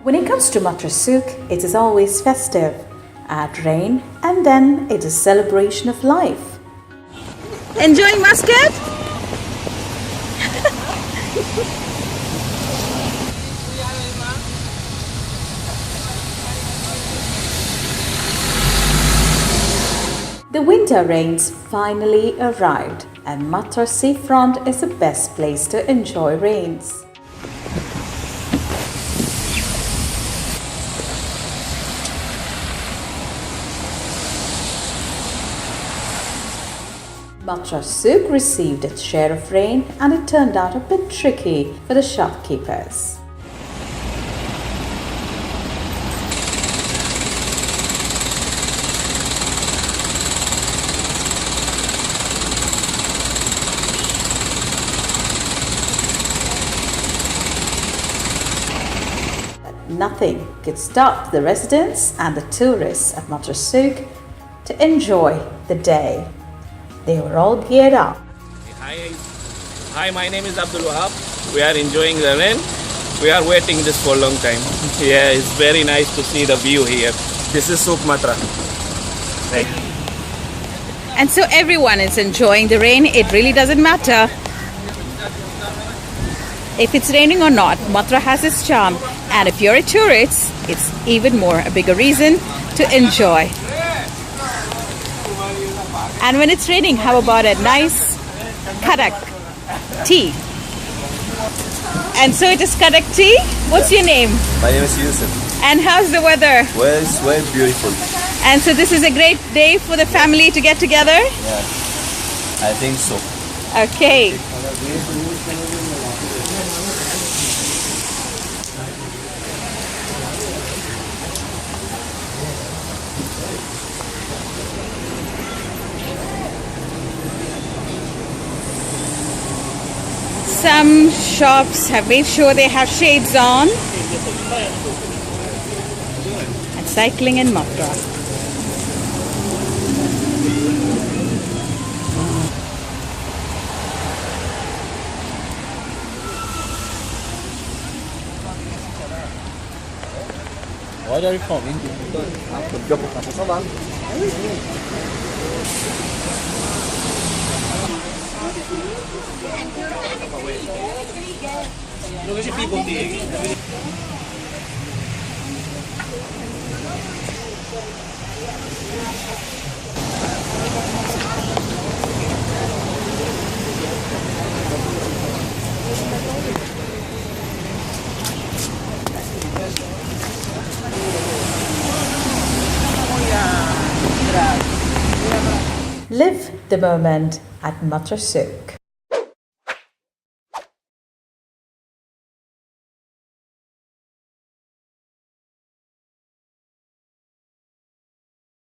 When it comes to Muttrah, it is always festive. Add rain and then it is a celebration of life. Enjoying Muscat? The winter rains finally arrived and Muttrah seafront is the best place to enjoy rains. Muttrah received its share of rain and it turned out a bit tricky for the shopkeepers. But nothing could stop the residents and the tourists at Muttrah to enjoy the day. They were all geared up. Hi, my name is Abdul Wahab. We are enjoying the rain. We are waiting this for a long time. Yeah, it's very nice to see the view here. This is Muttrah. And so everyone is enjoying the rain. It really doesn't matter if it's raining or not. Muttrah has its charm. And if you're a tourist, it's even more a bigger reason to enjoy. And when it's raining, how about a nice kadak tea? And so it is kadak tea. What's your name? My name is Yusuf. And how's the weather? Well, it's very beautiful. And so this is a great day for the family to get together? Yeah, I think so. Okay. Some shops have made sure they have shades on. And cycling in Muttrah. Where are you from? India. Live the moment at Muttrah.